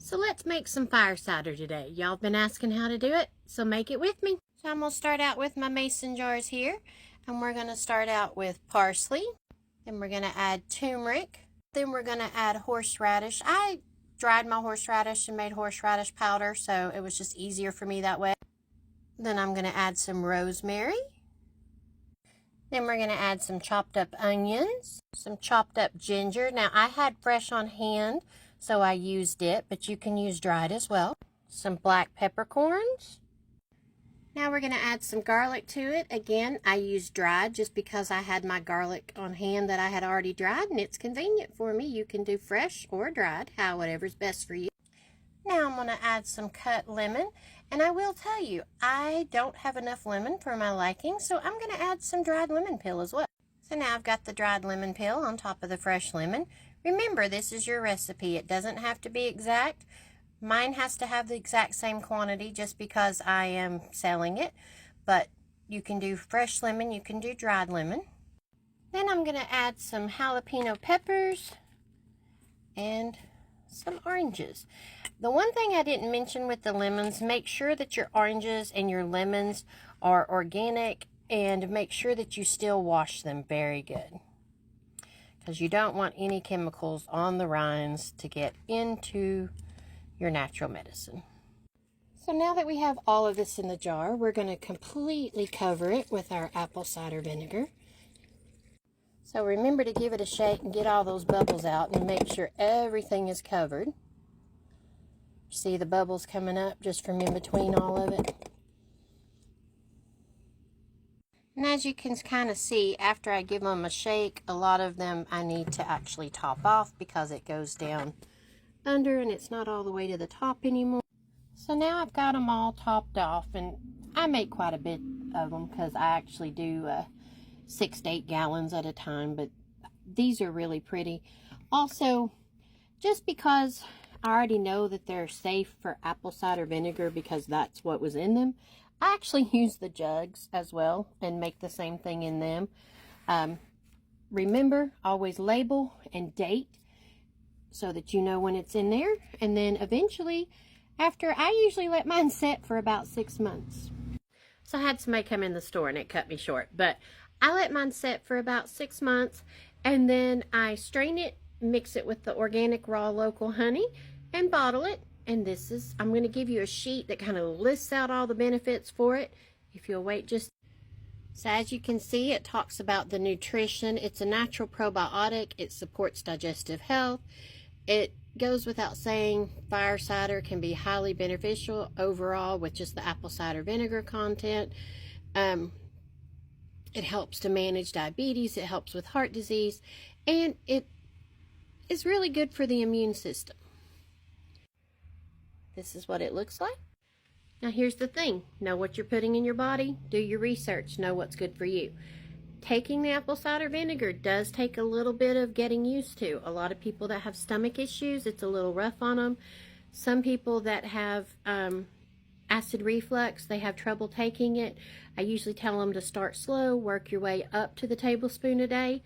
So let's make some fire cider today. Y'all been asking how to do it, so make it with me. So I'm going to start out with my mason jars here. And we're going to start out with parsley. Then we're going to add turmeric. Then we're going to add horseradish. I dried my horseradish and made horseradish powder, so it was just easier for me that way. Then I'm going to add some rosemary. Then we're going to add some chopped up onions, some chopped up ginger. Now I had fresh on hand, so I used it, but you can use dried as well. Some black peppercorns. Now we're going to add some garlic to it. Again, I used dried just because I had my garlic on hand that I had already dried, and it's convenient for me. You can do fresh or dried, whatever's best for you. Now I'm going to add some cut lemon, and I will tell you, I don't have enough lemon for my liking, so I'm going to add some dried lemon peel as well. So now I've got the dried lemon peel on top of the fresh lemon. Remember, this is your recipe. It doesn't have to be exact. Mine has to have the exact same quantity just because I am selling it. But you can do fresh lemon, you can do dried lemon. Then I'm going to add some jalapeno peppers and some oranges. The one thing I didn't mention with the lemons, make sure that your oranges and your lemons are organic, and make sure that you still wash them very good, because you don't want any chemicals on the rinds to get into your natural medicine. So now that we have all of this in the jar, we're going to completely cover it with our apple cider vinegar. So remember to give it a shake and get all those bubbles out and make sure everything is covered. See the bubbles coming up just from in between all of it? And as you can kind of see, after I give them a shake, a lot of them I need to actually top off because it goes down under and it's not all the way to the top anymore. So now I've got them all topped off, and I make quite a bit of them because I actually do 6 to 8 gallons at a time, but these are really pretty. Also, just because I already know that they're safe for apple cider vinegar because that's what was in them, I actually use the jugs as well and make the same thing in them. Remember, always label and date so that you know when it's in there. And then eventually, I usually let mine set for about 6 months. So I had somebody come in the store and it cut me short, but I let mine set for about 6 months, and then I strain it, mix it with the organic raw local honey, and bottle it. And I'm going to give you a sheet that kind of lists out all the benefits for it. If you'll wait just. So as you can see, it talks about the nutrition. It's a natural probiotic. It supports digestive health. It goes without saying, fire cider can be highly beneficial overall with just the apple cider vinegar content. It helps to manage diabetes. It helps with heart disease. And it is really good for the immune system. This is what it looks like. Now here's the thing. Know what you're putting in your body. Do your research. Know what's good for you. Taking the apple cider vinegar does take a little bit of getting used to. A lot of people that have stomach issues, it's a little rough on them. Some people that have acid reflux, they have trouble taking it. I usually tell them to start slow, work your way up to the tablespoon a day.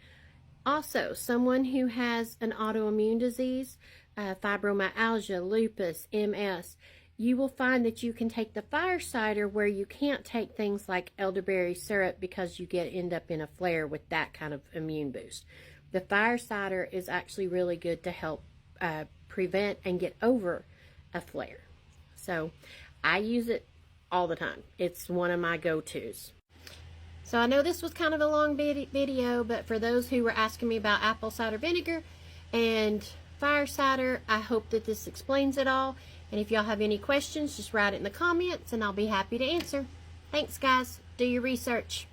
Also, someone who has an autoimmune disease, fibromyalgia, lupus, MS, you will find that you can take the fire cider where you can't take things like elderberry syrup because you end up in a flare with that kind of immune boost. The fire cider is actually really good to help prevent and get over a flare. So I use it all the time. It's one of my go-tos. So I know this was kind of a long video, but for those who were asking me about apple cider vinegar and fire cider, I hope that this explains it all. And if y'all have any questions, just write it in the comments and I'll be happy to answer. Thanks, guys. Do your research.